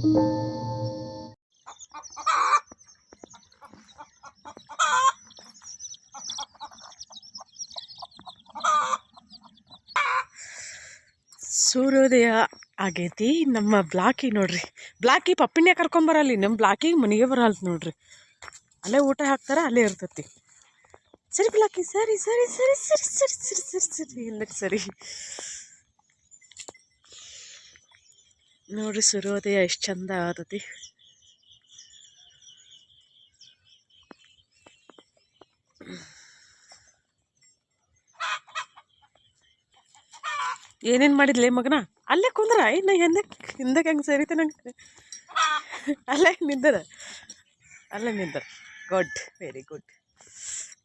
ಸೂರ್ಯೋದಯ ಆಗೈತಿ. ನಮ್ಮ ಬ್ಲಾಕಿ ನೋಡ್ರಿ, ಬ್ಲಾಕಿ ಪಪ್ಪಿನೇ ಕರ್ಕೊಂಬರಲ್ಲಿ, ನಮ್ಮ ಬ್ಲಾಕಿಗೆ ಮನೆಗೆ ಬರಲ್ತ ನೋಡ್ರಿ. ಅಲ್ಲೇ ಊಟ ಹಾಕ್ತಾರ, ಅಲ್ಲೇ ಇರ್ತೈತಿ. ಸರಿ ಬ್ಲಾಕಿ, ಸರಿ ಸರಿ ಸರಿ ಸರಿ ಸರಿ ಸರಿ ಸರಿ ಸರಿ ಇಲ್ಲಕ್ಕೆ ಸರಿ ನೋಡ್ರಿ. ಸೂರ್ಯೋದಯ ಎಷ್ಟು ಚಂದ ಆಗತೈತಿ. ಏನೇನು ಮಾಡಿದ್ಲೇ ಮಗನ? ಅಲ್ಲೇ ಕುಂದ್ರ ನಾ ಹಿಂದಕ್ಕೆ ಹೆಂಗೆ ಸೇರಿತೆ ನಂಗೆ. ಅಲ್ಲೇ ನಿಂದರ, ಅಲ್ಲೇ ನಿಂದರ. Good, very good.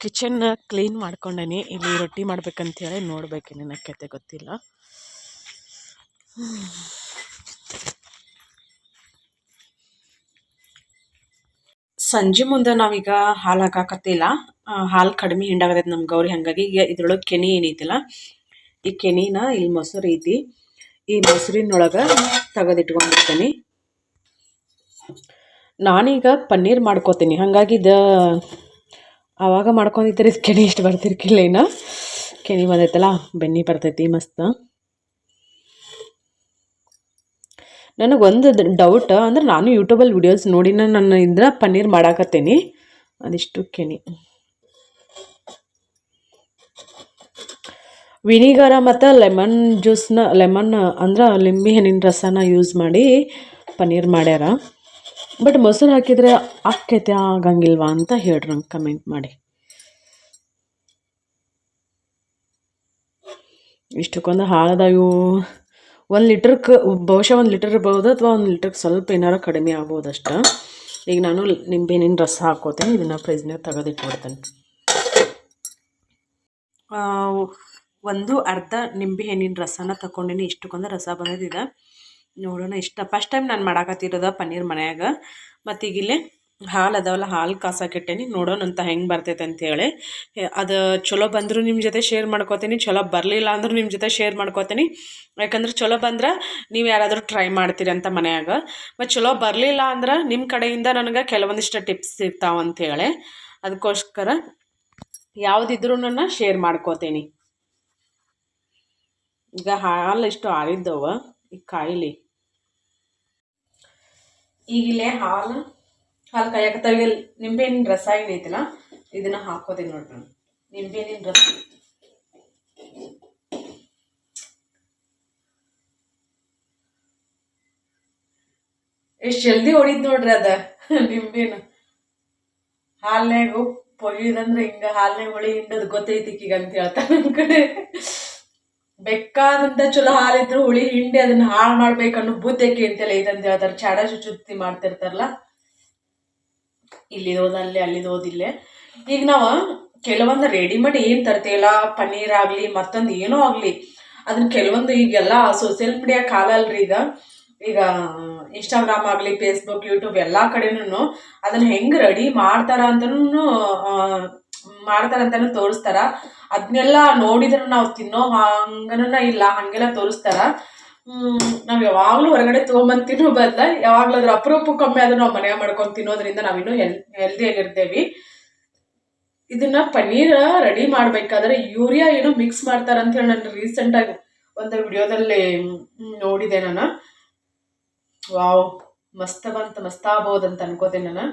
Kitchen clean ಮಾಡ್ಕೊಂಡೇನಿ. ಇಲ್ಲಿ ರೊಟ್ಟಿ ಮಾಡ್ಬೇಕಂತೇಳಿ ನೋಡ್ಬೇಕು, ಏನಕ್ಕೈತೆ ಗೊತ್ತಿಲ್ಲ. ಸಂಜೆ ಮುಂದೆ ನಾವೀಗ ಹಾಲು ಹಾಕಾಕತ್ತಿಲ್ಲ. ಹಾಲು ಕಡಿಮೆ ಹಿಂಡಾಗತೈತೆ ನಮ್ಮ ಗೌರಿ. ಹಾಗಾಗಿ ಈಗ ಇದ್ರೊಳಗೆ ಕೆನೆ ಏನೈತಿಲ್ಲ, ಈ ಕೆನಿನ ಇಲ್ಲಿ ಮೊಸರು ಐತಿ, ಈ ಮೊಸರಿನೊಳಗೆ ತೆಗೆದಿಟ್ಕೊಂಡಿರ್ತೀನಿ. ನಾನೀಗ ಪನ್ನೀರ್ ಮಾಡ್ಕೋತೀನಿ. ಹಾಗಾಗಿ ಆವಾಗ ಮಾಡ್ಕೊಂಡಿದ್ದರೆ ಕೆನೆ ಇಷ್ಟು ಬರ್ತಿರ್ಕಿಲ್ಲ. ಇನ್ನು ಕೆನೆ ಬಂದೈತಲ್ಲ, ಬೆಣ್ಣೆ ಬರ್ತೈತಿ ಮಸ್ತ್. ನನಗೊಂದು ಡೌಟ್ ಅಂದ್ರೆ, ನಾನು ಯೂಟ್ಯೂಬಲ್ಲಿ ವಿಡಿಯೋಸ್ ನೋಡಿ ನಾನು ಇದನ್ನ ಪನ್ನೀರ್ ಮಾಡಾಕತ್ತೀನಿ. ಅದಿಷ್ಟು ಕೆನೆ, ವಿನಿಗರ ಮತ್ತು ಲೆಮನ್ ಜ್ಯೂಸ್ನ, ಲೆಮನ್ ಅಂದ್ರೆ ಲಿಂಬೆ ಹಣ್ಣಿನ ರಸನ ಯೂಸ್ ಮಾಡಿ ಪನ್ನೀರ್ ಮಾಡ್ಯಾರ. ಬಟ್ ಮೊಸರು ಹಾಕಿದರೆ ಆಕ್ಕೈತೆ ಆಗಂಗಿಲ್ವಾ ಅಂತ ಹೇಳ್ರಿ ನಂಗೆ ಕಮೆಂಟ್ ಮಾಡಿ. ಇಷ್ಟಕ್ಕೊಂದು ಹಾಳದಾವು 1 ಲೀಟ್ರಕ್ಕೆ ಬಹುಶಃ 1 ಲೀಟರ್ ಇರ್ಬೋದು, ಅಥವಾ 1 ಲೀಟ್ರಿಗೆ ಸ್ವಲ್ಪ ಏನಾರು ಕಡಿಮೆ ಆಗ್ಬೋದು ಅಷ್ಟ. ಈಗ ನಾನು ನಿಂಬೆಹಣ್ಣಿನ ರಸ ಹಾಕೋತೇನೆ. ಇದನ್ನು ಫ್ರಿಜ್ನಾಗ ತೆಗೆದಿಟ್ಬಿಡ್ತೇನೆ. ಒಂದು ಅರ್ಧ ನಿಂಬೆಹಣ್ಣಿನ ರಸನ ತಗೊಂಡಿನಿ. ಇಷ್ಟಕ್ಕೊಂದು ರಸ ಬಂದಿದೆ. ನೋಡೋಣ. ಫಸ್ಟ್ ಟೈಮ್ ನಾನು ಮಾಡಾಕತ್ತಿರೋದ ಪನ್ನೀರ್ ಮನ್ಯಾಗ. ಮತ್ತು ಈಗ ಇಲ್ಲೇ ಹಾಲು ಅದಾವಲ್ಲ, ಹಾಲು ಕಾಸಾಕಿಟ್ಟೇನಿ. ನೋಡೋಣ ಅಂತ ಹೆಂಗೆ ಬರ್ತೈತೆ ಅಂತೇಳಿ. ಅದು ಚಲೋ ಬಂದರೂ ನಿಮ್ಮ ಜೊತೆ ಶೇರ್ ಮಾಡ್ಕೋತೀನಿ, ಚಲೋ ಬರಲಿಲ್ಲ ಅಂದರೂ ನಿಮ್ಮ ಜೊತೆ ಶೇರ್ ಮಾಡ್ಕೋತೀನಿ. ಯಾಕಂದ್ರೆ ಚಲೋ ಬಂದ್ರೆ ನೀವು ಯಾರಾದರೂ ಟ್ರೈ ಮಾಡ್ತೀರಿ ಅಂತ ಮನ್ಯಾಗ. ಮತ್ತು ಚಲೋ ಬರಲಿಲ್ಲ ಅಂದ್ರೆ ನಿಮ್ಮ ಕಡೆಯಿಂದ ನನಗೆ ಕೆಲವೊಂದಿಷ್ಟು ಟಿಪ್ಸ್ ಸಿಗ್ತಾವೆ ಅಂಥೇಳಿ. ಅದಕ್ಕೋಸ್ಕರ ಯಾವುದಿದ್ರೂ ನನ್ನ ಶೇರ್ ಮಾಡ್ಕೋತೀನಿ. ಈಗ ಹಾಲು ಇಷ್ಟು ಆರಿದ್ದವ, ಈಗ ಕಾಯಿಲಿ. ಈಗಿಲ್ಲೇ ಹಾಲು ಕಾಯಕತ್ತಾಗ ನಿಂಬೆಹಣ್ಣಿನ ರಸ ಏನೈತಿಲ್ಲ, ಇದನ್ನ ಹಾಕೋತೀನಿ ನೋಡ್ರಿ. ನಾನು ನಿಂಬೆಹಣ್ಣಿನ ರಸ ಎಷ್ಟು ಜಲ್ದಿ ಹೊಡಿದ್ ನೋಡ್ರಿ ಅದ. ನಿಂಬೆನು ಹಾಲ್ನಾಗ ಪೊಯ್ಯುದಂದ್ರೆ ಹಿಂಗ ಹಾಲ್ನಾಗ ಹೊಳಿ ಹಿಂಡೋದು ಗೊತ್ತೈತಿ ಈಗ ಅಂತ ಹೇಳ್ತಾರೆ ನಮ್ಮ ಕಡೆ. ಬೇಕಾದಂತ ಚಲೋ ಹಾಲಿದ್ರು ಹುಳಿ ಹಿಂಡಿ ಅದನ್ನ ಹಾಳು ಮಾಡ್ಬೇಕನ್ನೋ ಬುದ್ಧಕ್ಕೆ ಅಂತೆಲ್ಲ ಇದಂತ ಹೇಳ್ತಾರೆ. ಚಾಡ ಶುಚುತ್ತಿ ಮಾಡ್ತಿರ್ತಾರಲ್ಲ, ಇಲ್ಲಿದೋದು ಅಲ್ಲೇ, ಅಲ್ಲಿದೋದು ಇಲ್ಲೇ. ಈಗ ನಾವು ಕೆಲವೊಂದು ರೆಡಿಮೇಡ್ ಏನು ತರ್ತೀವಲ್ಲ, ಪನ್ನೀರ್ ಆಗಲಿ ಮತ್ತೊಂದು ಏನೋ ಆಗಲಿ, ಅದನ್ನ ಕೆಲವೊಂದು ಈಗೆಲ್ಲ ಸೋಷಿಯಲ್ ಮೀಡಿಯಾ ಕಾಲ ಅಲ್ರಿ ಈಗ ಇನ್ಸ್ಟಾಗ್ರಾಮ್ ಆಗಲಿ, ಫೇಸ್ಬುಕ್, ಯೂಟ್ಯೂಬ್ ಎಲ್ಲ ಕಡೆನೂ ಅದನ್ನ ಹೆಂಗೆ ರೆಡಿ ಮಾಡ್ತಾರಂತನೂ ತೋರಿಸ್ತಾರ. ಅದನ್ನೆಲ್ಲ ನೋಡಿದ್ರೆ ನಾವು ತಿನ್ನೋ ಹಂಗನ ಇಲ್ಲ, ಹಂಗೆಲ್ಲ ತೋರಿಸ್ತಾರ. ನಾವು ಯಾವಾಗಲೂ ಹೊರಗಡೆ ತೊಗೊಂಬಂದು ತಿನ್ನೋ ಬದಲ ಯಾವಾಗಲಾದ್ರೂ ಅಪರೂಪಕ್ಕೊಮ್ಮೆ ಆದ್ರೂ ನಾವು ಮನೆಯಾಗ ಮಾಡ್ಕೊಂಡು ತಿನ್ನೋದ್ರಿಂದ ನಾವಿನ್ನೂ ಹೆಲ್ದಿಯಾಗಿರ್ತೇವೆ. ಇದನ್ನ ಪನ್ನೀರ್ ರೆಡಿ ಮಾಡ್ಬೇಕಾದ್ರೆ ಯೂರಿಯಾ ಏನೋ ಮಿಕ್ಸ್ ಮಾಡ್ತಾರಂತ ಹೇಳಿ ನಾನು ರೀಸೆಂಟಾಗಿ ಒಂದು ವಿಡಿಯೋದಲ್ಲಿ ನೋಡಿದೆ. ನಾನು ವಾವ್, ಮಸ್ತ್ ಆಗ್ಬೋದಂತ ಅನ್ಕೋತೀನಿ ನಾನು.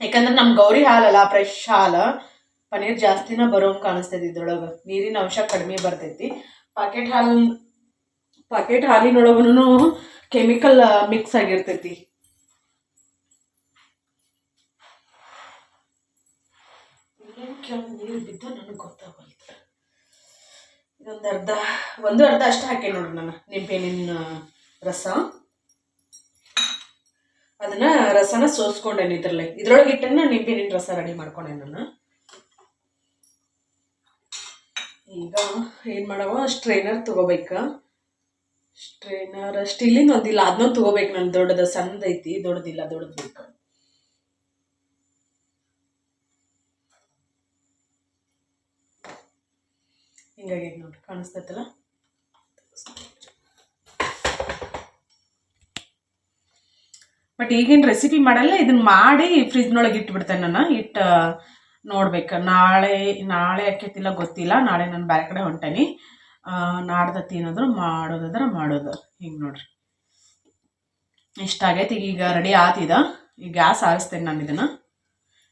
ಯಾಕಂದ್ರೆ ನಮ್ಮ ಗೌರಿ ಹಾಲಲ್ಲ, ಫ್ರೆಶ್ ಹಾಲು, ಪನ್ನೀರ್ ಜಾಸ್ತಿನ ಬರೋಂಗೆ ಕಾಣಿಸ್ತೈತಿ. ಇದ್ರೊಳಗೆ ನೀರಿನ ಅಂಶ ಕಡಿಮೆ ಬರ್ತೈತಿ. ಪಾಕೆಟ್ ಹಾಲಿನೊಳಗೂ ಕೆಮಿಕಲ್ ಮಿಕ್ಸ್ ಆಗಿರ್ತೈತಿ. ನೀರು ಬಿದ್ದು ನನಗೆ ಗೊತ್ತಾಗಲ್ಲ. ಒಂದು ಅರ್ಧ ಅಷ್ಟು ಹಾಕಿ ನೋಡ್ರಿ ನಾನು ನಿಂಬೆಹಣ್ಣಿನ ರಸ. ಅದನ್ನ ರಸನ ಸೋಸ್ಕೊಂಡೇನಿ. ಇದ್ರೊಳಗೆ ಇಟ್ಟನ್ನ ನಿಂಬೆಹಣ್ಣಿನ ರಸ ರೆಡಿ ಮಾಡ್ಕೊಂಡೆ ನಾನು. ಈಗ ಏನು ಮಾಡವ, ಸ್ಟ್ರೈನರ್ ತಗೋಬೇಕ. ಸ್ಟ್ರೈನರ್ ಸ್ಟೀಲಿಂದ ಒಂದಿಲ್ಲ, ಅದನ್ನೂ ತಗೋಬೇಕು ನಾನು. ದೊಡ್ಡದ ಸಣ್ಣದೈತಿ, ದೊಡ್ಡದಿಲ್ಲ, ದೊಡ್ಡದು ಬೇಕು. ಹಿಂಗಾಗಿ ನೋಡ್ರಿ, ಕಾಣಿಸ್ತೈತಲ್ಲ. ಬಟ್ ಈಗೇನು ರೆಸಿಪಿ ಮಾಡಲ್ಲ, ಇದನ್ನ ಮಾಡಿ ಫ್ರಿಜ್ನೊಳಗೆ ಇಟ್ಬಿಡ್ತೇನೆ ನಾನು. ನೋಡ್ಬೇಕು, ನಾಳೆ ಆಕೈತಿಲ್ಲ ಗೊತ್ತಿಲ್ಲ. ನಾಳೆ ನಾನು ಬೇರೆ ಕಡೆ ಹೊಂಟೇನಿ. ನಾಡ್ದತ್ತಿ ಏನಾದರೂ ಮಾಡೋದು. ಹಿಂಗೆ ನೋಡ್ರಿ, ಇಷ್ಟ ಆಗೈತಿ. ಈಗ ರೆಡಿ ಆತಿದ. ಈಗ ಗ್ಯಾಸ್ ಆರಿಸ್ತೇನೆ ನಾನು.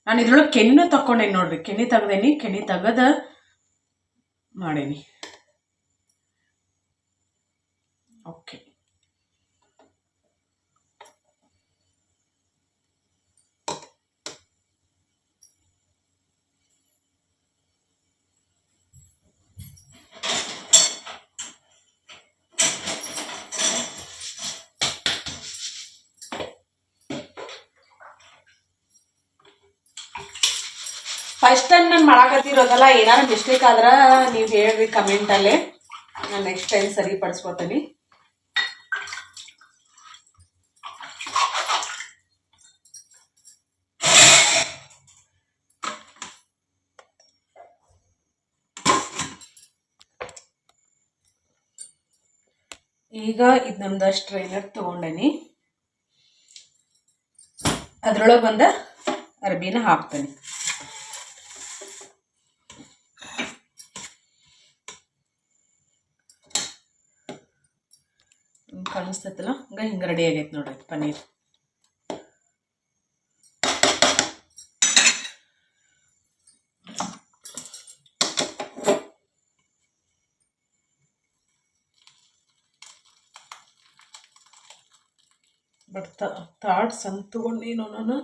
ನಾನು ಇದ್ರೊಳಗೆ ಕೆನೆ ತಗೊಂಡೇನಿ ನೋಡ್ರಿ. ಕೆನೆ ತೆಗ್ದೇನಿ. ಕೆನೆ ತೆಗೆದು ಮಾಡೀನಿ. ಓಕೆ, ಫಸ್ಟ್ ಟೈಮ್ ನಾನು ಮಾಡಾಕತ್ತಿರೋದಲ್ಲ. ಏನಾರು ಮಿಸ್ಟೇಕ್ ಆದ್ರೆ ನೀವು ಹೇಳ್ರಿ ಕಮೆಂಟಲ್ಲಿ, ನಾನು ನೆಕ್ಸ್ಟ್ ಟೈಮ್ ಸರಿಪಡಿಸ್ಕೊತೀನಿ. ಈಗ ಇದು ನಮ್ದು ಸ್ಟ್ರೈನರ್ ತೊಗೊಂಡೇನಿ. ಅದ್ರೊಳಗೆ ಒಂದು ಅರ್ಬಿನ ಹಾಕ್ತೇನೆ. ಕಾಣಿಸ್ತೈತಲ್ಲ, ಹಿಂಗೆ ರೆಡಿ ಆಗೈತೆ ನೋಡ್ರಿ ಪನ್ನೀರ್. ಬಟ್ ಥಾಟ್ಸ್ ಅಂತ ತಗೊಂಡೇನೋ ನಾನು.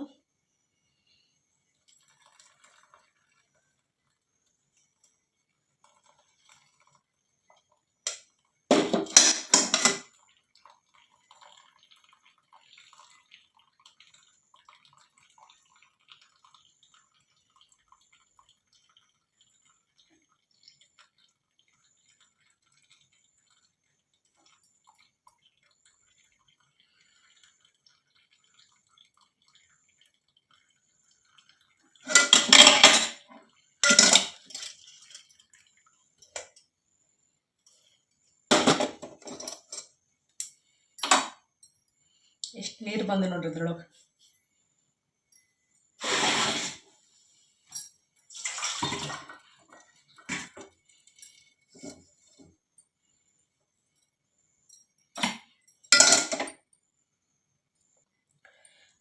ಎಷ್ಟು ನೀರು ಬಂದು ನೋಡ್ರಿ ಇದ್ರೊಳಗೆ.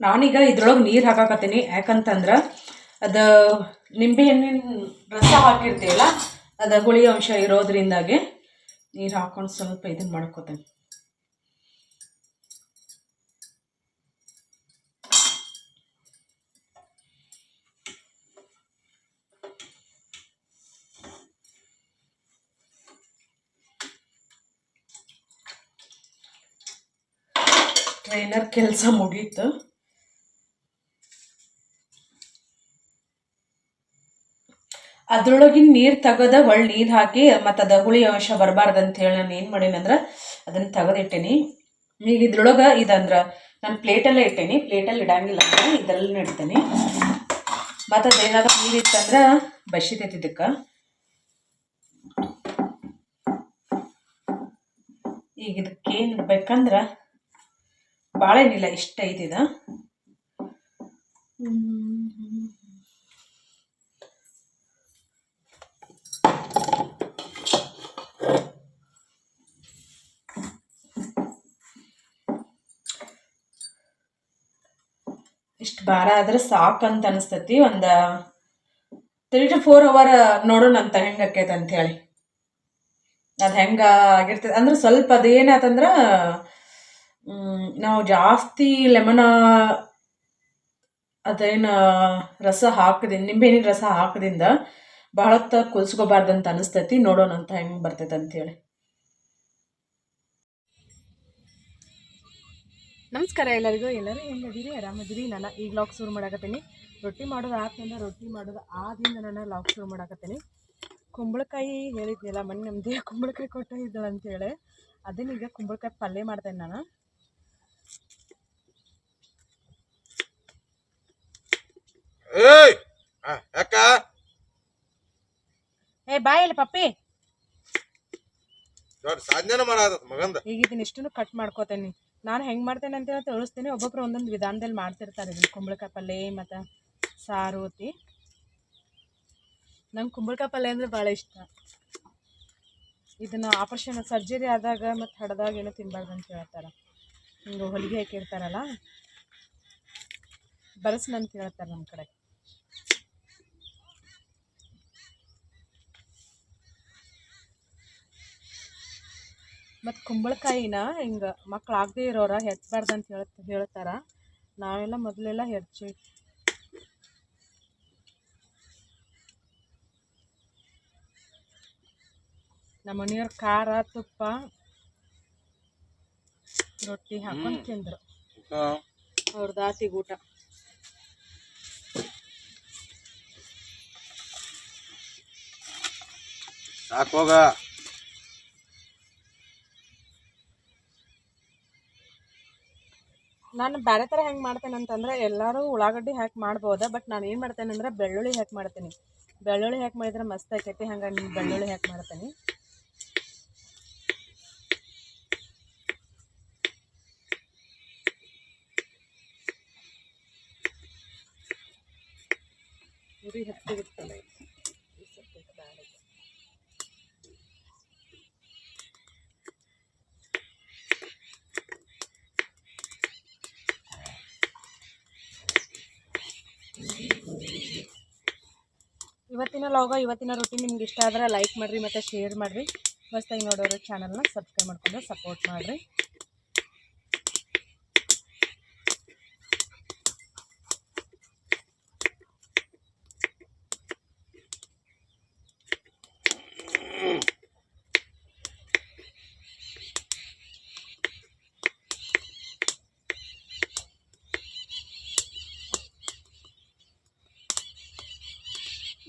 ನಾನೀಗ ಇದ್ರೊಳಗೆ ನೀರು ಹಾಕಾಕತ್ತೀನಿ. ಯಾಕಂತಂದ್ರೆ ಅದು ನಿಂಬೆಹಣ್ಣಿನ ರಸ ಹಾಕಿರ್ತೀವಲ್ಲ, ಅದು ಹುಳಿ ಅಂಶ ಇರೋದ್ರಿಂದಾಗೆ ನೀರು ಹಾಕೊಂಡು ಸ್ವಲ್ಪ ಇದನ್ನು ಮಾಡ್ಕೋತೀನಿ. ಟ್ರೈನರ್ ಕೆಲಸ ಮುಗೀತು. ಅದ್ರೊಳಗಿನ ನೀರು ತೆಗೆದ ಒಳ್ಳೆ ನೀರು ಹಾಕಿ, ಮತ್ತು ಅದು ಹುಳಿ ಅಂಶ ಬರಬಾರ್ದಂತ ಹೇಳಿ ನಾನು ಏನು ಮಾಡೀನಂದ್ರೆ ಅದನ್ನು ತೆಗೆದಿಟ್ಟೀನಿ. ಈಗ ಇದ್ರೊಳಗೆ ಇದಂದ್ರೆ ನಾನು ಪ್ಲೇಟಲ್ಲೇ ಇಟ್ಟೀನಿ. ಪ್ಲೇಟಲ್ಲಿ ಇಡಂಗಿಲ್ಲ ಅಂದ್ರೆ ಇದರಲ್ಲೇ ಇಡ್ತೀನಿ. ಮತ್ತು ಅದೇನಾದ್ರೂ ನೀರು ಇತ್ತಂದ್ರೆ ಬಸಿತೈತಿ ಇದಕ್ಕೆ. ಈಗ ಇದಕ್ಕೇನು ಇಡ್ಬೇಕಂದ್ರೆ ಬಾಳೆನಿಲ್ಲ, ಇಷ್ಟ ಐತಿದ. ಇಷ್ಟು ಭಾರ ಆದ್ರೆ ಸಾಕಂತ ಅನಿಸ್ತೈತಿ. ಒಂದು 3 to 4 hour ನೋಡೋಣ ಅಂತ ಹೆಂಗೆ ಆಕೈತೆ ಅಂಥೇಳಿ. ಅದು ಹೆಂಗೆ ಆಗಿರ್ತದೆ ಅಂದ್ರೆ ಸ್ವಲ್ಪ ಅದೇನಾತಂದ್ರೆ ನಾವು ಜಾಸ್ತಿ ಲೆಮನ ಅದೇನು ರಸ ಹಾಕಿದಿಂದ, ನಿಂಬೆಹಣ್ಣಿನ ರಸ ಹಾಕಿದಿಂದ ಭಾಳ ಹೊತ್ತು ಕುದಿಸ್ಕೋಬಾರ್ದಂತ ಅನಿಸ್ತೈತಿ. ನೋಡೋಣ ಅಂತ ಹೆಂಗೆ ಬರ್ತೈತೆ ಅಂಥೇಳಿ. ನಮಸ್ಕಾರ ಎಲ್ಲರಿಗೂ. ಎಲ್ಲರೂ ಹೆಂಗದಿರಿ? ಆರಾಮದಿರಿ? ನಾನು ಈಗ ಲಾಗ್ ಶುರು ಮಾಡಾಕತ್ತೀನಿ. ರೊಟ್ಟಿ ಮಾಡೋದು ಆದಿಂದ ನಾನು ಲಾಗ್ ಶುರು ಮಾಡಾಕತ್ತೀನಿ. ಕುಂಬಳಕಾಯಿ ಹೇಳಿದ್ನಿಲ್ಲ ಮೊನ್ನೆ, ನಮ್ಮದೇ ಕುಂಬಳಕಾಯಿ ಕೊಟ್ಟಿದ್ದಳು ಅಂತೇಳಿ ಅದನ್ನೀಗ ಕುಂಬಳಕಾಯಿ ಪಲ್ಯ ಮಾಡ್ತೇನೆ ನಾನು. ಬಾಯಲ್ಲಿ ಪಪ್ಪಿ ಈಗ ಇದನ್ನ ಇಷ್ಟನ್ನು ಕಟ್ ಮಾಡ್ಕೋತೇನೆ. ನಾನು ಹೆಂಗೆ ಮಾಡ್ತೇನೆ ಅಂತ ತೋರಿಸ್ತೀನಿ. ಒಬ್ಬೊಬ್ರು ಒಂದೊಂದು ವಿಧಾನದಲ್ಲಿ ಮಾಡ್ತಿರ್ತಾರೆ ಇದನ್ನು, ಕುಂಬಳಕಾಯಿ ಪಲ್ಯ ಮತ್ತು ಸಾರು ಊತಿ. ನಂಗೆ ಕುಂಬಳಕಾಯಿ ಪಲ್ಯ ಅಂದರೆ ಭಾಳ ಇಷ್ಟ. ಇದನ್ನು ಆಪರೇಷನ್ ಸರ್ಜರಿ ಆದಾಗ ಮತ್ತು ಹಡ್ದಾಗ ಏನೋ ತಿನ್ನಬಾರ್ದು ಅಂತ ಹೇಳ್ತಾರೆ. ಹಿಂಗೆ ಹೊಲಿಗೆ ಹಾಕಿರ್ತಾರಲ್ಲ ಬರಸ್ನಂತ ಹೇಳ್ತಾರೆ ನಮ್ಮ ಕಡೆ. ಮತ್ತು ಕುಂಬಳಕಾಯಿನ ಹಿಂಗೆ ಮಕ್ಳು ಆಗದೆ ಇರೋರ ಹೆಚ್ಚಬಾರ್ದು ಅಂತ ಹೇಳ್ತಾರೆ. ನಾವೆಲ್ಲ ಮೊದಲೆಲ್ಲ ಹೆಚ್ಚಿ ನಮ್ಮ ಮನೆಯವ್ರ ಖಾರ ತುಪ್ಪ ರೊಟ್ಟಿ ಹಾಕೊಂಡು ತಿಂದರು. ಅವ್ರದ್ದು ಆತಿಗೆ ಊಟ. ಸಾಕೋಗ ನಾನು ಬೇರೆ ಥರ ಹೆಂಗೆ ಮಾಡ್ತೇನೆ ಅಂತಂದರೆ ಎಲ್ಲರೂ ಉಳ್ಳಾಗಡ್ಡಿ ಹಾಕಿ ಮಾಡ್ಬೋದ, ಬಟ್ ನಾನು ಏನು ಮಾಡ್ತೇನೆ ಅಂದರೆ ಬೆಳ್ಳುಳ್ಳಿ ಹಾಕಿ ಮಾಡ್ತೀನಿ. ಬೆಳ್ಳುಳ್ಳಿ ಹಾಕಿ ಮಾಡಿದ್ರೆ ಮಸ್ತ್ ಆಕೈತಿ. ಹಂಗಾಗಿ ನೀವು ಬೆಳ್ಳುಳ್ಳಿ ಹಾಕಿ ಮಾಡ್ತೀನಿ. ಉರಿ ಹತ್ತಿರುತ್ತಲ್ಲ ಇವತ್ತಿನ ಲಾಗ, ಇವತ್ತಿನ ರೊಟ್ಟಿ ನಿಮ್ಗೆ ಇಷ್ಟ ಆದರೆ ಲೈಕ್ ಮಾಡಿರಿ ಮತ್ತು ಶೇರ್ ಮಾಡಿರಿ. ಹೊಸದಾಗಿ ನೋಡೋರು ಚಾನಲ್ನ ಸಬ್ಸ್ಕ್ರೈಬ್ ಮಾಡ್ಕೊಂಡು ಸಪೋರ್ಟ್ ಮಾಡಿರಿ.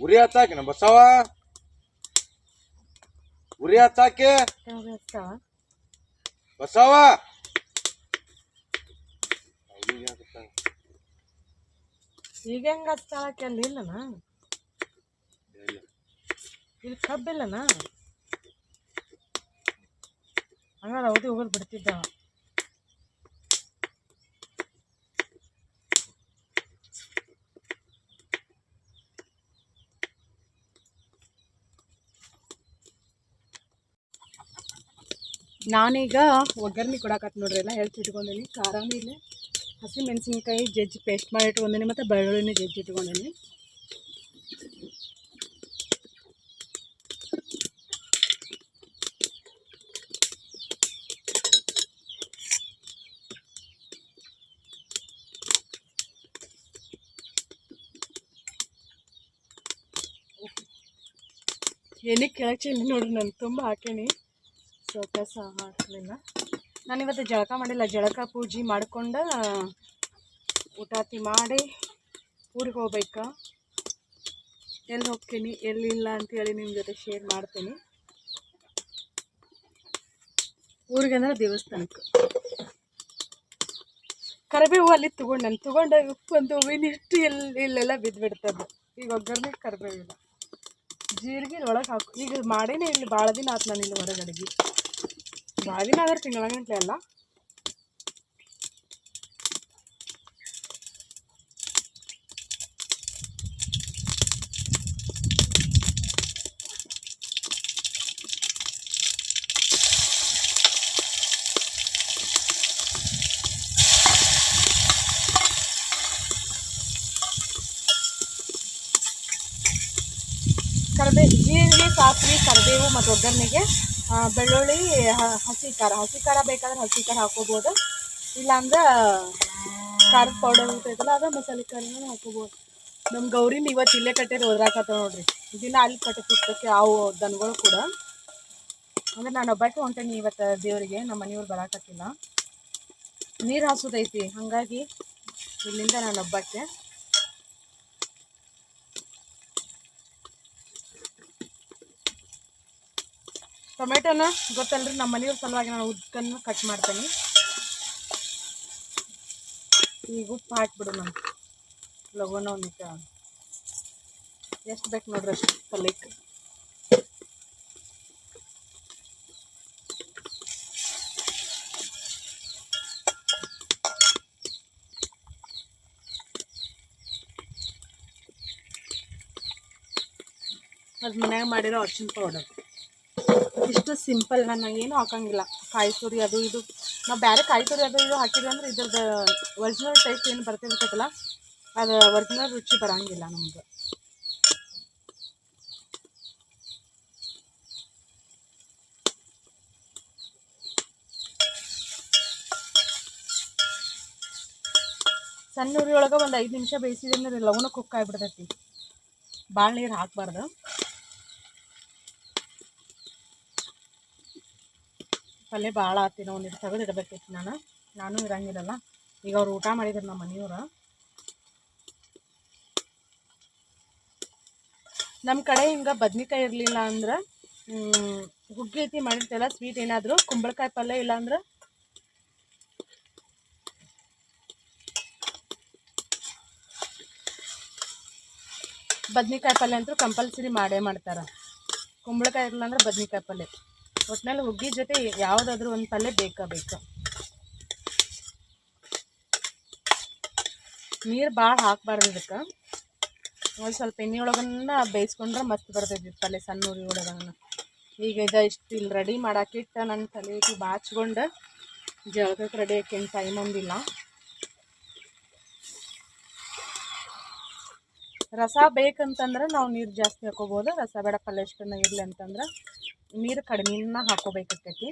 ಉರಿ ಹತ್ತಾಕಿನ ಬಸವ, ಉರಿ ಹತ್ತಾಕೆ ಬಸವ. ಈಗ ಹೆಂಗೆ ಹಚ್ಚಾಳಕ್ಕೆ ಅಲ್ಲಿ ಇಲ್ಲನಾ? ಇಲ್ಲಿ ಕಬ್ಬಿಲ್ಲನಾ? ಹಂಗಾರೆ ಅವಧಿ ಹೋಗೋದು ಬಿಡ್ತಿದ್ದ. ನಾನೀಗ ಒಗ್ಗರಣೆ ಕೊಡಕತ್ತು ನೋಡ್ರಿ. ಎಲ್ಲ ಹೇಳ್ತಿ ಇಟ್ಕೊಂಡೀನಿ. ಖಾರನೂ ಇಲ್ಲ, ಹಸಿ ಮೆಣಸಿನ್ಕಾಯಿ ಜಜ್ಜಿ ಪೇಸ್ಟ್ ಮಾಡಿ ಇಟ್ಕೊಂಡೀನಿ ಮತ್ತು ಬೆಳ್ಳುಳ್ಳಿನ ಜಜ್ಜಿ ಇಟ್ಕೊಂಡೀನಿ. ಏನಕ್ಕೆ ಕೆಳಚಿ ಇಲ್ಲ ನೋಡ್ರಿ, ನಾನು ತುಂಬ ಹಾಕೀನಿ. ಸ್ವಲ್ಪ ಸಹ ಹಾಕಲಿಲ್ಲ. ನಾನಿವತ್ತು ಜಳಕ ಮಾಡಿಲ್ಲ. ಜಳಕ ಪೂಜೆ ಮಾಡ್ಕೊಂಡು ಊಟಾತಿ ಮಾಡಿ ಊರಿಗೆ ಹೋಗ್ಬೇಕಾ. ಎಲ್ಲಿ ಹೋಗ್ತೀನಿ ಎಲ್ಲಿಲ್ಲ ಅಂಥೇಳಿ ನಿಮ್ಮ ಜೊತೆ ಶೇರ್ ಮಾಡ್ತೀನಿ. ಊರಿಗೆ ಅಂದ್ರೆ ದೇವಸ್ಥಾನಕ್ಕೆ. ಕರಿಬೇವು ಅಲ್ಲಿ ತೊಗೊಂಡಾಗ ಉಪ್ಪು ಅಂತ ಹೂವಿನಿಷ್ಟು ಇಲ್ಲೆಲ್ಲ ಬಿದ್ದುಬಿಡ್ತದೆ. ಈಗ ಒಗ್ಗರಣೆ ಕರಿಬೇವಿಲ್ಲ, ಜೀರಿಗೆ ಒಳಗೆ ಹಾಕು. ಈಗ ಮಾಡೇನೆ ಇಲ್ಲಿ ಭಾಳ ದಿನ ಆಯ್ತು ನಾನು ಇಲ್ಲಿ ಹೊರಗೆ ಅಡುಗೆ. ಭಾಳ ದಿನ ಆದ್ರೆ ತಿಂಗಳಗಂಟ್ಲೆ ಅಲ್ಲ. ಜೀರಿಗೆ, ಸಾಸಿವೆ, ಕರಿಬೇವು ಮತ್ತು ಒಗ್ಗರಣೆಗೆ ಬೆಳ್ಳುಳ್ಳಿ, ಹಸಿ ಖಾರ ಬೇಕಾದ್ರೆ ಹಸಿ ಖಾರ ಹಾಕೋಬೋದು. ಇಲ್ಲಾಂದ್ರೆ ಖಾರದ ಪೌಡರ್ ಇರ್ತೈತಲ್ಲ ಅದು ಮಸಾಲೆ ಖಾರನ ಹಾಕೋಬೋದು. ನಮ್ಮ ಗೌರಿನ ಇವತ್ತು ಇಲ್ಲೇ ಕಟ್ಟಿರಿ ಹೋದ್ರಾಕತ್ತ ನೋಡ್ರಿ. ದಿನ ಅಲ್ಲಿ ಕಟ್ಟಕ್ಕೆ ಅವು ದನಗಳು ಕೂಡ. ಅಂದ್ರೆ ನಾನು ಒಬ್ಬಾಕೆ ಹೊಂಟೇನಿ ಇವತ್ತು ದೇವರಿಗೆ. ನಮ್ಮ ಮನೆಯವ್ರು ಬರಾಕತ್ತಿಲ್ಲ, ನೀರು ಹಾಸೋದೈತಿ. ಹಾಗಾಗಿ ಇಲ್ಲಿಂದ ನಾನು ಒಬ್ಬಾಕೆ. ಟೊಮೆಟೊನ ಗೊತ್ತಲ್ರಿ, ನಮ್ಮ ಮನೆಯವ್ರ ಸಲುವಾಗಿ ನಾನು ಉದ್ದಕ್ಕನ್ನು ಕಟ್ ಮಾಡ್ತೀನಿ. ಈಗ ಉಪ್ಪು ಹಾಕ್ಬಿಡು. ನಾನು ಲಗೋಣ ಒಂದಿಟ್ಟು ಎಷ್ಟು ಬೇಕು ನೋಡ್ರಿ ಅಷ್ಟು ಪಲ್ಯಕ್ಕೆ. ಅದು ಮನ್ಯಾಗ ಮಾಡಿರೋ ಅರ್ಶಿನ ಪೌಡರ್. ಇಷ್ಟು ಸಿಂಪಲ್, ನಾನು ಏನೂ ಹಾಕೋಂಗಿಲ್ಲ. ಕಾಯಿ ತುರಿ ಅದು ಇದು ನಾವು ಬೇರೆ ಕಾಯಿ ತುರಿ ಅದು ಇದು ಹಾಕಿದ್ವಿ ಅಂದ್ರೆ ಇದ್ರದ್ದು ಒರಿಜಿನಲ್ ಟೇಸ್ಟ್ ಏನು ಬರ್ತಿರ್ತೈತಲ್ಲ ಅದು ಒರಿಜಿನಲ್ ರುಚಿ ಬರೋಂಗಿಲ್ಲ ನಮ್ಗೆ. ಸಣ್ಣ ಉರಿ ಒಳಗೆ ಒಂದು 5 ನಿಮಿಷ ಬೇಯಿಸಿದ್ರೆ ಲವಣ ಕುಕ್ ಆಗಿಬಿಡ್ತೈತಿ. ಭಾಳ ನೀರು ಹಾಕಬಾರ್ದು. ಪಲ್ಯ ಭಾಳ ಆತಿ, ನಾವು ನೀರು ತೆಗೆದು ಇಡಬೇಕೈತಿ. ನಾನು ಇರಂಗಿರಲ್ಲ. ಈಗ ಅವ್ರು ಊಟ ಮಾಡಿದ್ರು ನಮ್ಮ ಮನೆಯವ್ರು. ನಮ್ಮ ಕಡೆ ಹಿಂಗೆ ಬದ್ನಿಕಾಯಿ ಇರಲಿಲ್ಲ ಅಂದ್ರೆ ಹುಗ್ಗಿ ಐತಿ ಮಾಡಿರ್ತಲ್ಲ ಸ್ವೀಟ್ ಏನಾದರೂ, ಕುಂಬಳಕಾಯಿ ಪಲ್ಯ ಇಲ್ಲಾಂದ್ರೆ ಬದ್ನಿಕಾಯಿ ಪಲ್ಯ ಅಂತೂ ಕಂಪಲ್ಸರಿ ಮಾಡೇ ಮಾಡ್ತಾರೆ. ಕುಂಬಳಕಾಯಿ ಇರಲಿಲ್ಲ ಅಂದ್ರೆ ಬದ್ನಿಕಾಯಿ ಪಲ್ಯ. ಒಟ್ಟಿನಲ್ಲಿ ಹುಗ್ಗಿ ಜೊತೆ ಯಾವುದಾದ್ರೂ ಒಂದು ಪಲ್ಯ ಬೇಕು. ನೀರು ಭಾಳ ಹಾಕಬಾರ್ದು ಇದಕ್ಕೆ. ಒಂದು ಸ್ವಲ್ಪ ಎಣ್ಣೆ ಒಳಗನ್ನ ಬೇಯಿಸ್ಕೊಂಡ್ರೆ ಮಸ್ತ್ ಬರ್ತೈತಿ ಪಲ್ಯ ಸಣ್ಣ ಉರಿ ಒಳಗನ್ನ. ಈಗ ಇಷ್ಟು ಇಲ್ಲಿ ರೆಡಿ ಮಾಡಾಕಿಟ್ಟು ನನ್ನ ತಲೆಗೆ ಬಾಚ್ಕೊಂಡು ಜಳಕಕ್ಕೆ ರೆಡಿ ಹಾಕೇನು ಟೈಮ್ ಒಂದಿಲ್ಲ. ರಸ ಬೇಕಂತಂದ್ರೆ ನಾವು ನೀರು ಜಾಸ್ತಿ ಹಾಕೋಬೋದು. ರಸ ಬೇಡ ಪಲ್ಯ ಎಷ್ಟನ್ನ ಇರಲಿ ಅಂತಂದ್ರೆ ನೀರು ಕಡಿಮೆನ ಹಾಕೋಬೇಕಾಗ್ತೈತಿ.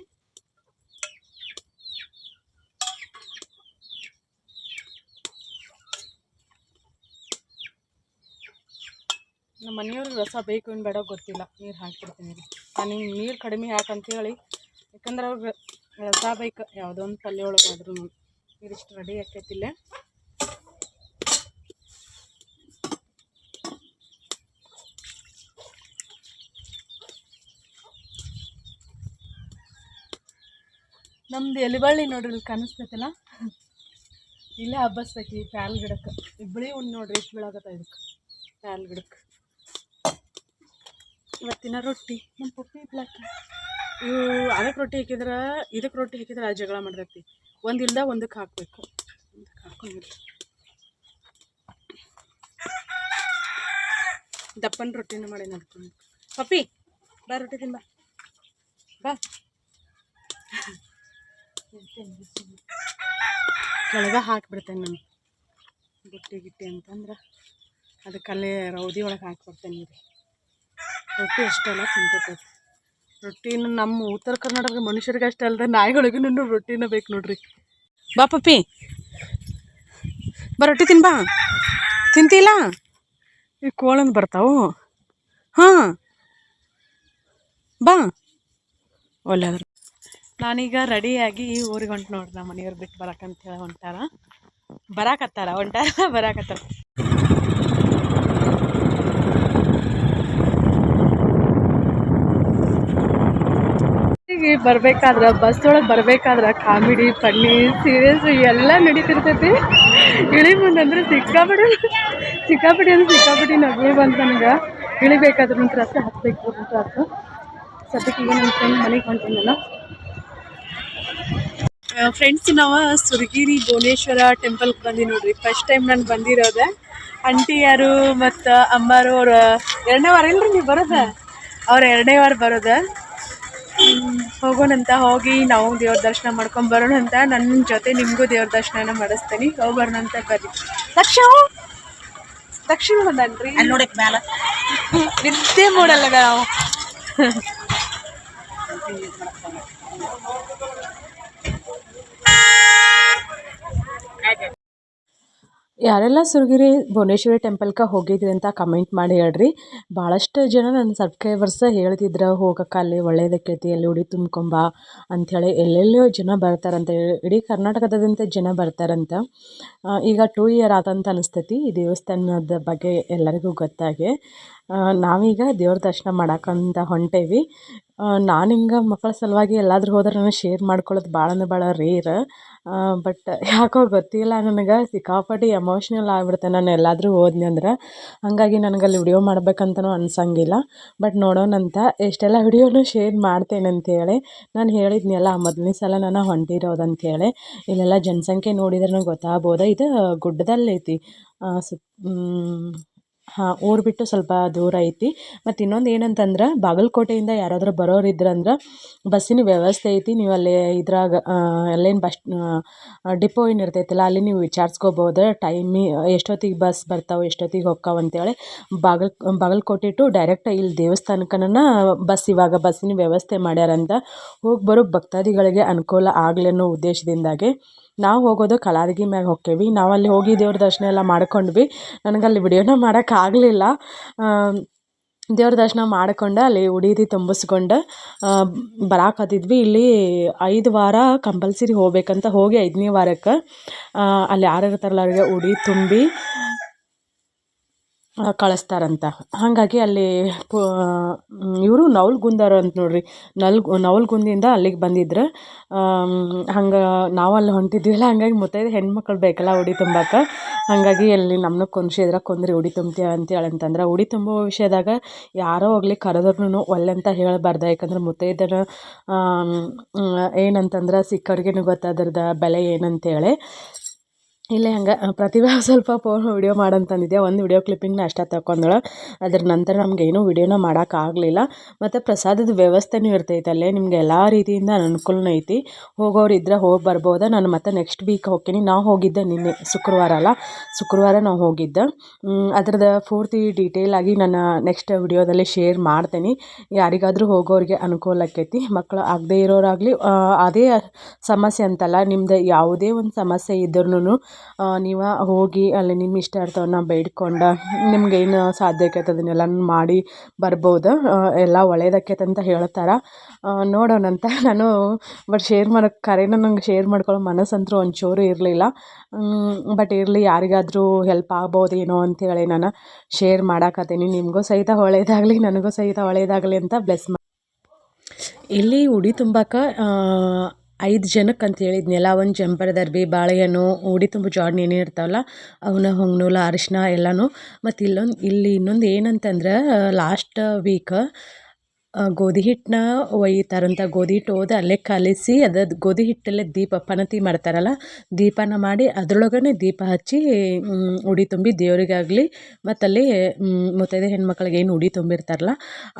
ನಮ್ಮ ಮನೆಯವ್ರಿಗೆ ರಸ ಬೇಕು ಏನು ಬೇಡ ಗೊತ್ತಿಲ್ಲ, ನೀರು ಹಾಕ್ಬಿಡ್ತೀನಿ ರೀ. ನಾನು ನೀರು ಕಡಿಮೆ ಹಾಕಂತೇಳಿ, ಯಾಕಂದ್ರೆ ಅವ್ರಿಗೆ ರಸ ಬೇಕು ಯಾವುದೋ ಒಂದು ಪಲ್ಯ ಒಳಗಾದ್ರೂ. ನೀರಿಷ್ಟು ರೆಡಿ ಆಕೈತಿಲ್ಲ. ನಮ್ದು ಎಲಿಬಳ್ಳಿ ನೋಡ್ರಿ ಇಲ್ಲಿ ಕಾಣಿಸ್ತೈತಲ್ಲ, ಇಲ್ಲೇ ಹಬ್ಬಸ್ತೈತಿ ಪ್ಯಾಲ್ ಗಿಡಕ್ಕೆ. ಇಬ್ಬಳಿ ಒಂದು ನೋಡ್ರಿ ಎಷ್ಟು ಬೀಳಾಗತ್ತ ಇದಕ್ಕೆ ಪ್ಯಾಲ್ ಗಿಡಕ್ಕೆ. ಇವತ್ತಿನ ರೊಟ್ಟಿ ನಮ್ಮ ಪಪ್ಪಿ ಬ್ಲಾಕ್ ಇವು ಅದಕ್ಕೆ ರೊಟ್ಟಿ ಹಾಕಿದ್ರೆ ಇದಕ್ಕೆ ರೊಟ್ಟಿ ಹಾಕಿದ್ರೆ ಅದು ಜಗಳ ಮಾಡ್ತೈತಿ. ಒಂದಿಲ್ದ ಒಂದಕ್ಕೆ ಹಾಕಬೇಕು. ಒಂದಕ್ಕೆ ಹಾಕೊಂಡಿಲ್ಲ ದಪ್ಪನ ರೊಟ್ಟಿನ ಮಾಡಿ ನಡ್ಕೊಂಡು. ಪಪ್ಪಿ ಬಾ ರೊಟ್ಟಿ ತಿನ್ ಬಾ. ಕೆಳಗೆ ಹಾಕಿಬಿಡ್ತೇನೆ ನಾನು ಗಿಟ್ಟಿ ಅಂತಂದ್ರೆ ಅದಕ್ಕಲ್ಲೇ ರೌದಿ ಒಳಗೆ ಹಾಕಿಬಿಡ್ತೇನೆ ರೀ. ರೊಟ್ಟಿ ಅಷ್ಟೆಲ್ಲ ತಿಂತೈತೆ. ರೊಟ್ಟಿನ ನಮ್ಮ ಉತ್ತರ ಕರ್ನಾಟಕದ ಮನುಷ್ಯರಿಗೆ ಅಷ್ಟೇ ಅಲ್ಲದೆ ನಾಯಿಗಳಿಗೂ ರೊಟ್ಟಿನ ಬೇಕು ನೋಡ್ರಿ. ಬಾ ಪಪ್ಪಿ ಬಾ ರೊಟ್ಟಿ ತಿನ್ಬಾ. ತಿಂತಿಲ್ಲ ಈ ಕೋಳಂದು ಬರ್ತಾವು. ಹಾಂ ಬಾ ಒಳ್ಳೆಯದ್ರ. ನಾನೀಗ ರೆಡಿಯಾಗಿ ಊರಿಗೆ ಹೊಂಟು ನೋಡ್ರಿ. ನಮ್ಮ ಮನೆಯವ್ರು ಬಿಟ್ಟು ಬರಕಂತೇಳಿ ಬರಾಕತ್ತಾರ. ಈಗ ಬರ್ಬೇಕಾದ್ರೆ ಬಸ್ ಒಳಗೆ ಬರ್ಬೇಕಾದ್ರೆ ಕಾಮಿಡಿ ಫನ್ನಿ ಸೀರಿಯಸ್ ಎಲ್ಲ ನಡೀತಿರ್ತೈತಿ. ಇಳಿ ಮುಂದಂದ್ರೆ ಸಿಕ್ಕಾಪಟ್ಟಿ ನಗು ಬಂತು ನನಗೆ. ಇಳಿಬೇಕಾದ್ರೆ ನಂತರ ಅಷ್ಟೇ ಹತ್ತಬೇಕು ಅಂತ ಸದ್ಯಕ್ಕೆ ಈಗ ನನ್ನ ಫ್ರೆಂಡ್ ಮನೆಗೆ ಹೊಂಟೀನಲ್ಲ. ಫ್ರೆಂಡ್ಸ್ ನಾವು ಸುರಗಿರಿ ಭುವನೇಶ್ವರ ಟೆಂಪಲ್ಗೆ ಬಂದು ನೋಡ್ರಿ. ಫಸ್ಟ್ ಟೈಮ್ ನಾನು ಬಂದಿರೋದೆ. ಆಂಟಿಯಾರು ಮತ್ತು ಅಮ್ಮಾರು ಅವ್ರು 2ನೇ ವಾರ ಇಲ್ರಿ ನೀವು ಬರೋದು, ಅವ್ರು 2ನೇ ವಾರ ಬರೋದು. ಹೋಗೋಣಂತ, ಹೋಗಿ ನಾವು ದೇವ್ರ ದರ್ಶನ ಮಾಡ್ಕೊಂಡು ಬರೋಣಂತ. ನನ್ನ ಜೊತೆ ನಿಮಗೂ ದೇವ್ರ ದರ್ಶನ ಮಾಡಿಸ್ತೀನಿ, ಹೋಗೋಣಂತ ಬರ್ರಿ. ದಕ್ಷಿಣ ಬಂದನ್ರಿ ನೋಡಕ್ಕೆ ಮ್ಯಾಲ ನಿದ್ದೆ ಮೂಡಲ್ಲ ನಾವು. ಯಾರೆಲ್ಲ ಸುರಗಿರಿ ಭುವನೇಶ್ವರಿ ಟೆಂಪಲ್ಗೆ ಹೋಗಿದ್ರಿ ಅಂತ ಕಮೆಂಟ್ ಮಾಡಿ ಹೇಳ್ರಿ. ಭಾಳಷ್ಟು ಜನ ನನ್ನ ಸಬ್ಸ್ಕ್ರೈಬರ್ಸ್ ಹೇಳ್ತಿದ್ರು ಹೋಗಕ್ಕೆ ಅಲ್ಲಿ ಒಳ್ಳೇದಕ್ಕೈತಿ, ಅಲ್ಲಿ ಉಡಿ ತುಂಬ್ಕೊಂಬ ಅಂಥೇಳಿ. ಎಲ್ಲೆಲ್ಲೋ ಜನ ಬರ್ತಾರಂತ, ಇಡೀ ಕರ್ನಾಟಕದಾದ್ಯಂತ ಜನ ಬರ್ತಾರಂತ. ಈಗ 2 ಇಯರ್ ಆತಂತ ಅನಿಸ್ತೈತಿ ಈ ದೇವಸ್ಥಾನದ ಬಗ್ಗೆ ಎಲ್ಲರಿಗೂ ಗೊತ್ತಾಗಿ. ನಾವೀಗ ದೇವ್ರ ದರ್ಶನ ಮಾಡಕ್ಕಂತ ಹೊಂಟೇವಿ. ನಾನು ಹಿಂಗೆ ಮಕ್ಕಳ ಸಲುವಾಗಿ ಎಲ್ಲಾದರೂ ಹೋದ್ರೆ ನಾನು ಶೇರ್ ಮಾಡ್ಕೊಳ್ಳೋದು ಭಾಳ ಅಂದ್ರೆ ಭಾಳ ರೇರ್. ಬಟ್ ಯಾಕೋ ಗೊತ್ತಿಲ್ಲ ನನಗೆ ಸಿಕ್ಕಾಪಟ್ಟೆ ಎಮೋಷ್ನಲ್ ಆಗಿಬಿಡ್ತೆ ನಾನು ಎಲ್ಲಾದರೂ ಹೋದ್ನಿ ಅಂದ್ರೆ. ಹಾಗಾಗಿ ನನಗೆ ಅಲ್ಲಿ ವಿಡಿಯೋ ಮಾಡ್ಬೇಕಂತನೂ ಅನ್ಸಂಗಿಲ್ಲ. ಬಟ್ ನೋಡೋಣಂತ ಎಷ್ಟೆಲ್ಲ ವಿಡಿಯೋನು ಶೇರ್ ಮಾಡ್ತೇನೆ ಅಂಥೇಳಿ. ನಾನು ಹೇಳಿದ್ನಲ್ಲ ಮೊದಲನೇ ಸಲ ನಾನು ಹೊಂಟಿರೋದಂಥೇಳಿ. ಇಲ್ಲೆಲ್ಲ ಜನಸಂಖ್ಯೆ ನೋಡಿದ್ರೆ ಗೊತ್ತಾಗ್ಬೋದು. ಇದು ಗುಡ್ಡದಲ್ಲೈತಿ. ಹಾಂ, ಊರು ಬಿಟ್ಟು ಸ್ವಲ್ಪ ದೂರ ಐತಿ. ಮತ್ತು ಇನ್ನೊಂದು ಏನಂತಂದ್ರೆ ಬಾಗಲಕೋಟೆಯಿಂದ ಯಾರಾದರೂ ಬರೋರು ಇದ್ರಂದ್ರೆ ಬಸ್ಸಿನ ವ್ಯವಸ್ಥೆ ಐತಿ. ನೀವು ಅಲ್ಲಿ ಇದ್ರಾಗ ಅಲ್ಲೇನು ಬಸ್ ಡಿಪೋ ಏನು ಇರ್ತೈತಲ್ಲ ಅಲ್ಲಿ ನೀವು ವಿಚಾರಿಸ್ಕೋಬೋದು ಎಷ್ಟೊತ್ತಿಗೆ ಬಸ್ ಬರ್ತಾವೆ, ಎಷ್ಟೊತ್ತಿಗೆ ಹೊಕ್ಕಾವ ಅಂತೇಳಿ. ಬಾಗಲಕೋಟೆ ಟು ಡೈರೆಕ್ಟ್ ಇಲ್ಲಿ ದೇವಸ್ಥಾನಕ್ಕನ ಬಸ್ ಇವಾಗ ಬಸ್ಸಿನ ವ್ಯವಸ್ಥೆ ಮಾಡ್ಯಾರಂತ. ಹೋಗಿ ಬರೋ ಭಕ್ತಾದಿಗಳಿಗೆ ಅನುಕೂಲ ಆಗಲಿ ಅನ್ನೋ ಉದ್ದೇಶದಿಂದಾಗೆ ನಾವು ಹೋಗೋದು ಕಲಾದಗಿ ಮ್ಯಾಗ ಹೋಕ್ಕೇವಿ. ನಾವು ಅಲ್ಲಿ ಹೋಗಿ ದೇವ್ರ ದರ್ಶನ ಎಲ್ಲ ಮಾಡ್ಕೊಂಡ್ವಿ. ನನಗಲ್ಲಿ ವಿಡಿಯೋನ ಮಾಡೋಕ್ಕಾಗಲಿಲ್ಲ. ದೇವ್ರ ದರ್ಶನ ಮಾಡ್ಕೊಂಡು ಅಲ್ಲಿ ಉಡಿ ತುಂಬಿಸ್ಕೊಂಡು ಬರಾಕತ್ತಿದ್ವಿ. ಇಲ್ಲಿ 5 ವಾರ ಕಂಪಲ್ಸರಿ ಹೋಗ್ಬೇಕಂತ. ಹೋಗಿ 5ನೇ ವಾರಕ್ಕೆ ಅಲ್ಲಿ ಯಾರು ಇರ್ತಾರಲ್ಲ ಅವ್ರಿಗೆ ಉಡಿ ತುಂಬಿ ಕಳಿಸ್ತಾರಂತ. ಹಾಗಾಗಿ ಅಲ್ಲಿ ಇವರು ನವಲ್ಗುಂದವ್ರು ಅಂತ ನೋಡ್ರಿ. ನವಲ್ಗುಂದಿಂದ ಅಲ್ಲಿಗೆ ಬಂದಿದ್ರು. ಹಂಗೆ ನಾವು ಅಲ್ಲಿ ಹೊಂಟಿದ್ವಿಲ್ಲ, ಹಂಗಾಗಿ ಮುತ್ತೈದೆ ಹೆಣ್ಮಕ್ಳು ಬೇಕಲ್ಲ ಉಡಿ ತುಂಬಕ್ಕೆ. ಹಾಗಾಗಿ ಅಲ್ಲಿ ನಮ್ಮನ್ನ ಕುಂದ್ರಿ ಉಡಿ ತುಂಬ್ತೀಯ ಅಂತೇಳಿ ಅಂತಂದ್ರೆ, ಉಡಿ ತುಂಬುವ ವಿಷಯದಾಗ ಯಾರೋ ಹೋಗ್ಲಿ ಕರೆದ್ರೂ ಒಲ್ಲೆ ಅಂತ ಹೇಳಬಾರ್ದು. ಯಾಕಂದ್ರೆ ಮುತ್ತೈದೆನ ಏನಂತಂದ್ರೆ ಸಿಕ್ಕವ್ರಿಗೇನು ಗೊತ್ತಾದ್ರದ ಬೆಲೆ ಏನಂತೇಳಿ. ಇಲ್ಲೇ ಹಂಗೆ ಪ್ರತಿಭಾ ಸ್ವಲ್ಪ ವಿಡಿಯೋ ಮಾಡಂತಂದಿದ್ದೆ. ಒಂದು ವಿಡಿಯೋ ಕ್ಲಿಪ್ಪಿಂಗ್ನ ಅಷ್ಟೇ ತಗೊಂಡಳು. ಅದ್ರ ನಂತರ ನಮಗೇನೂ ವಿಡಿಯೋನ ಮಾಡೋಕ್ಕಾಗಲಿಲ್ಲ. ಮತ್ತು ಪ್ರಸಾದದ ವ್ಯವಸ್ಥೆನೂ ಇರ್ತೈತೆ ಅಲ್ಲೇ. ನಿಮ್ಗೆ ಎಲ್ಲ ರೀತಿಯಿಂದ ಅನುಕೂಲನೂ ಐತಿ. ಹೋಗೋರು ಇದ್ರೆ ಹೋಗಿ ಬರ್ಬೋದು. ನಾನು ಮತ್ತೆ ನೆಕ್ಸ್ಟ್ ವೀಕ್ ಹೋಗ್ತೀನಿ. ನಾವು ಹೋಗಿದ್ದೆ ನಿನ್ನೆ ಶುಕ್ರವಾರ ನಾವು ಹೋಗಿದ್ದೆ. ಅದ್ರದ್ದು ಪೂರ್ತಿ ಡೀಟೇಲಾಗಿ ನಾನು ನೆಕ್ಸ್ಟ್ ವಿಡಿಯೋದಲ್ಲಿ ಶೇರ್ ಮಾಡ್ತೀನಿ. ಯಾರಿಗಾದರೂ ಹೋಗೋರಿಗೆ ಅನುಕೂಲ ಆಕ್ಕೈತಿ. ಮಕ್ಕಳು ಆಗದೇ ಇರೋರಾಗಲಿ, ಅದೇ ಸಮಸ್ಯೆ ಅಂತಲ್ಲ, ನಿಮ್ಮದು ಯಾವುದೇ ಒಂದು ಸಮಸ್ಯೆ ಇದ್ರೂ ನೀವು ಹೋಗಿ ಅಲ್ಲಿ ನಿಮ್ಮ ಇಷ್ಟ ಇರ್ತವನ್ನ ಬೇಡ್ಕೊಂಡು ನಿಮ್ಗೇನು ಸಾಧ್ಯ ಆಕೈತೆ ಅದನ್ನೆಲ್ಲನೂ ಮಾಡಿ ಬರ್ಬೋದು. ಎಲ್ಲ ಒಳ್ಳೇದಾಕೈತೆ ಅಂತ ಹೇಳ್ತಾರೆ. ನೋಡೋಣಂತ. ನಾನು ಬಟ್ ನಂಗೆ ಶೇರ್ ಮಾಡ್ಕೊಳ್ಳೋ ಮನಸ್ಸಂತೂ ಒಂಚೂರು ಇರಲಿಲ್ಲ. ಬಟ್ ಇರಲಿ, ಯಾರಿಗಾದರೂ ಹೆಲ್ಪ್ ಆಗ್ಬೋದೇನೋ ಅಂಥೇಳಿ ನಾನು ಶೇರ್ ಮಾಡಾಕತ್ತೀನಿ. ನಿಮಗೂ ಸಹಿತ ಒಳ್ಳೇದಾಗಲಿ, ನನಗೂ ಸಹಿತ ಒಳ್ಳೇದಾಗಲಿ ಅಂತ ಬ್ಲೆಸ್ ಮಾಡಿ. ಇಲ್ಲಿ ಉಡಿ ತುಂಬಕ್ಕೆ 5 ಜನಕ್ಕೆ ಅಂತ ಹೇಳಿದ್ನಲ್ಲ. ಒಂದು ಜಂಪರ್ ದರ್ಬಿ, ಬಾಳೆಹಣ್ಣು, ಉಡಿ ತುಂಬು ಜಾಡ್ನಿ ಏನೇ ಇರ್ತಾವಲ್ಲ ಅವನ್ನ, ಹೊಂಗ್ನೂಲು, ಅರಿಶಿನ ಎಲ್ಲನೂ. ಮತ್ತು ಇಲ್ಲಿ ಇನ್ನೊಂದು ಏನಂತಂದ್ರೆ ಲಾಸ್ಟ್ ವೀಕ್ ಗೋಧಿ ಹಿಟ್ಟನ್ನ ಒಯ್ತಾರಂತ. ಗೋಧಿ ಹಿಟ್ಟು ಹೋದ ಅಲ್ಲೇ ಕಲಿಸಿ ಗೋಧಿ ಹಿಟ್ಟಲ್ಲೇ ಪಣತಿ ಮಾಡ್ತಾರಲ್ಲ, ದೀಪನ ಮಾಡಿ ಅದ್ರೊಳಗನೆ ದೀಪ ಹಚ್ಚಿ ಉಡಿ ತುಂಬಿ ದೇವರಿಗಾಗಲಿ ಮತ್ತು ಅಲ್ಲಿ ಮುತ್ತೈದೆ ಹೆಣ್ಮಕ್ಳಿಗೆ ಏನು ಉಡಿ ತುಂಬಿರ್ತಾರಲ್ಲ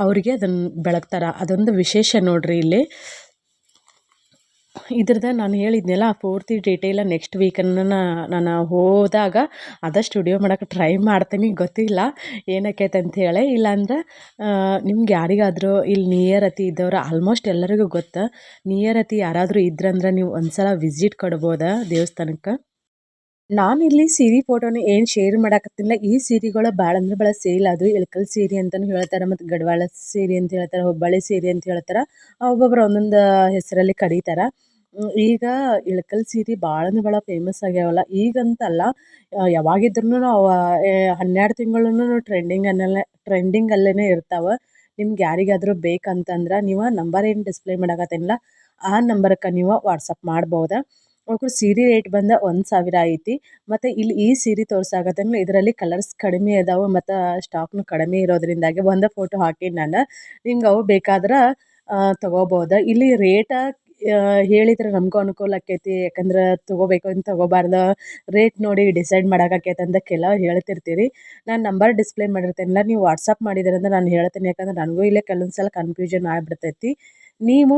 ಅವರಿಗೆ ಅದನ್ನು ಬೆಳಗ್ತಾರೆ. ಅದೊಂದು ವಿಶೇಷ ನೋಡ್ರಿ ಇಲ್ಲಿ. ಇದ್ರದ್ದು ನಾನು ಹೇಳಿದ್ನಲ್ಲ ಪೂರ್ತಿ ಡೀಟೇಲ ನೆಕ್ಸ್ಟ್ ವೀಕನ್ನು ನಾನು ಹೋದಾಗ ಆದಷ್ಟು ವಿಡಿಯೋ ಮಾಡೋಕ್ಕೆ ಟ್ರೈ ಮಾಡ್ತೀನಿ. ಗೊತ್ತಿಲ್ಲ ಏನಕ್ಕೈತೆ ಅಂಥೇಳಿ. ಇಲ್ಲಾಂದ್ರೆ ನಿಮ್ಗೆ ಯಾರಿಗಾದರೂ ಇಲ್ಲಿ ನಿಯರ್ ಅತಿ ಇದ್ದವ್ರು, ಆಲ್ಮೋಸ್ಟ್ ಎಲ್ಲರಿಗೂ ಗೊತ್ತು. ನಿಯರ್ ಅತಿ ಯಾರಾದರೂ ಇದ್ರಂದ್ರೆ ನೀವು ಒಂದು ಸಲ ವಿಸಿಟ್ ಕೊಡ್ಬೋದಾ ದೇವಸ್ಥಾನಕ್ಕೆ. ನಾನಿಲ್ಲಿ ಸೀರೆ ಫೋಟೋನ ಏನು ಶೇರ್ ಮಾಡಾಕತ್ತಿಲ್ಲ. ಈ ಸೀರೆಗಳು ಭಾಳ ಅಂದ್ರೆ ಭಾಳ ಸೇಲ್ ಅದು. ಇಳಕಲ್ ಸೀರೆ ಅಂತಲೂ ಹೇಳ್ತಾರೆ, ಮತ್ತು ಗಡ್ವಾಳ ಸೀರೆ ಅಂತ ಹೇಳ್ತಾರೆ, ಹುಬ್ಬಳ್ಳಿ ಸೀರೆ ಅಂತ ಹೇಳ್ತಾರೆ. ಒಬ್ಬೊಬ್ರು ಒಂದೊಂದು ಹೆಸರಲ್ಲಿ ಕರೀತಾರೆ. ಈಗ ಇಳಕಲ್ ಸೀರೆ ಭಾಳ ಅಂದ್ರೆ ಭಾಳ ಫೇಮಸ್ ಆಗ್ಯಾವಲ್ಲ. ಈಗಂತಲ್ಲ, ಯಾವಾಗಿದ್ರೂ ಅವು 12 ತಿಂಗಳೂ ಟ್ರೆಂಡಿಂಗಲ್ಲೇ ಇರ್ತಾವೆ. ನಿಮ್ಗೆ ಯಾರಿಗಾದರೂ ಬೇಕಂತಂದ್ರೆ ನೀವು ನಂಬರ್ ಏನು ಡಿಸ್ಪ್ಲೇ ಮಾಡಾಕತ್ತೀನಲ್ಲ ಆ ನಂಬರ್ಗೆ ನೀವು ವಾಟ್ಸಪ್ ಮಾಡ್ಬೋದು. ಅವ್ರ ಸೀರೆ ರೇಟ್ ಬಂದು 1000 ಐತಿ. ಮತ್ತು ಇಲ್ಲಿ ಈ ಸೀರೆ ತೋರ್ಸಾಕತ್ತೇನಲ್ಲ ಇದರಲ್ಲಿ ಕಲರ್ಸ್ ಕಡಿಮೆ ಇದಾವೆ ಮತ್ತು ಸ್ಟಾಕ್ನು ಕಡಿಮೆ ಇರೋದ್ರಿಂದಾಗಿ ಒಂದು ಫೋಟೋ ಹಾಕೀನಿ ನಾನು. ನಿಮ್ಗೆ ಅವು ಬೇಕಾದ್ರೆ ತೊಗೋಬೋದು. ಇಲ್ಲಿ ರೇಟ ಹೇಳಿದ್ರೆ ನಮಗೂ ಅನುಕೂಲ ಆಕ್ಕೈತಿ. ಯಾಕಂದ್ರೆ ತೊಗೋಬೇಕು ಅಂತ ತೊಗೋಬಾರ್ದು, ರೇಟ್ ನೋಡಿ ಡಿಸೈಡ್ ಮಾಡೋಕ್ಕಾಕೈತೆ ಅಂತ ಕೆಲವ್ರು ಹೇಳ್ತಿರ್ತೀರಿ. ನಾನು ನಂಬರ್ ಡಿಸ್ಪ್ಲೇ ಮಾಡಿರ್ತೇನಲ್ಲ, ನೀವು ವಾಟ್ಸಪ್ ಮಾಡಿದ್ರಂದ್ರೆ ನಾನು ಹೇಳ್ತೀನಿ. ಯಾಕಂದ್ರೆ ನನಗೂ ಇಲ್ಲೇ ಕೆಲವೊಂದು ಸಲ ಕನ್ಫ್ಯೂಷನ್ ಆಗಿಬಿಡ್ತೈತಿ. ನೀವು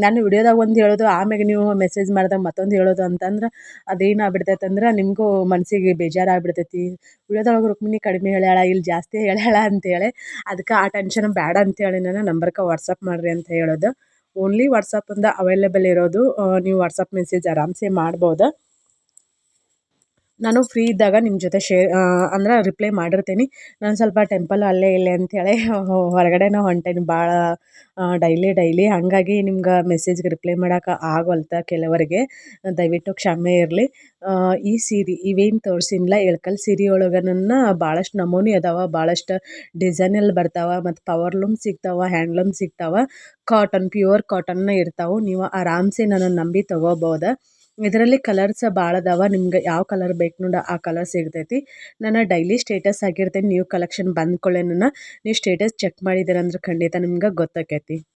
ನಾನು ವಿಡಿಯೋದಾಗ ಒಂದು ಹೇಳೋದು, ಆಮ್ಯಾಗ ನೀವು ಮೆಸೇಜ್ ಮಾಡಿದಾಗ ಮತ್ತೊಂದು ಹೇಳೋದು ಅಂತಂದ್ರೆ ಅದೇನಾಗ್ಬಿಡ್ತೈತೆ ಅಂದ್ರೆ ನಿಮಗೂ ಮನಸ್ಸಿಗೆ ಬೇಜಾರಾಗ್ಬಿಡ್ತೈತಿ. ವಿಡಿಯೋದೊಳಗೆ ರುಕ್ಮಿಣಿ ಕಡಿಮೆ ಹೇಳ್ಯಾಳ, ಇಲ್ಲಿ ಜಾಸ್ತಿ ಹೇಳ್ಯಾಳ ಅಂತೇಳಿ. ಅದಕ್ಕೆ ಆ ಟೆನ್ಷನ್ ಬೇಡ ಅಂತೇಳಿ ನಾನು ನಂಬರ್ಗೆ ವಾಟ್ಸಪ್ ಮಾಡಿರಿ ಅಂತ ಹೇಳೋದು. ಓನ್ಲಿ ವಾಟ್ಸಪ್ಪಿಂದ ಅವೈಲೇಬಲ್ ಇರೋದು. ನೀವು ವಾಟ್ಸಪ್ ಮೆಸೇಜ್ ಆರಾಮ್ಸೆ ಮಾಡ್ಬೋದು. ನಾನು ಫ್ರೀ ಇದ್ದಾಗ ನಿಮ್ಮ ಜೊತೆ ಅಂದ್ರೆ ರಿಪ್ಲೈ ಮಾಡಿರ್ತೀನಿ. ನಾನು ಸ್ವಲ್ಪ ಟೆಂಪಲ್ ಅಲ್ಲೇ ಇಲ್ಲೇ ಅಂಥೇಳಿ ಹೊರಗಡೆನೇ ಹೊಂಟೇನಿ ಭಾಳ ಡೈಲಿ. ಹಾಗಾಗಿ ನಿಮ್ಗೆ ಮೆಸೇಜ್ಗೆ ರಿಪ್ಲೈ ಮಾಡೋಕೆ ಆಗವಲ್ತು ಕೆಲವರಿಗೆ. ದಯವಿಟ್ಟು ಕ್ಷಮೆ ಇರಲಿ. ಈ ಸೀರೆ ಇವೇನು ತೋರಿಸಿನಲ್ಲ ಇಳಕಲ್ ಸೀರೆ ಒಳಗನ ಭಾಳಷ್ಟು ನಮೂನೆ ಅದಾವೆ, ಭಾಳಷ್ಟು ಡಿಸೈನಲ್ಲಿ ಬರ್ತಾವೆ, ಮತ್ತು ಪವರ್ಲೂಮ್ ಸಿಗ್ತಾವೆ, ಹ್ಯಾಂಡ್ಲೂಮ್ ಸಿಗ್ತಾವೆ, ಪ್ಯೂರ್ ಕಾಟನ್ನ ಇರ್ತಾವೆ. ನೀವು ಆರಾಮ್ಸೆ ನನ್ನನ್ನು ನಂಬಿ ತೊಗೋಬೋದು. ಇದರಲ್ಲಿ ಕಲರ್ಸ್ ಭಾಳ ಅದಾವೆ. ನಿಮ್ಗೆ ಯಾವ ಕಲರ್ ಬೇಕು ನೋಡಿ ಆ ಕಲರ್ ಸಿಗ್ತೈತಿ. ನಾನು ಡೈಲಿ ಸ್ಟೇಟಸ್ ಆಗಿರ್ತೇನೆ. ನ್ಯೂ ಕಲೆಕ್ಷನ್ ಬಂದ್ಕೊಳ್ಳೇನ ನೀವು ಸ್ಟೇಟಸ್ ಚೆಕ್ ಮಾಡಿದ್ದೀರಂದ್ರೆ ಖಂಡಿತ ನಿಮ್ಗೆ ಗೊತ್ತಾಕೈತಿ.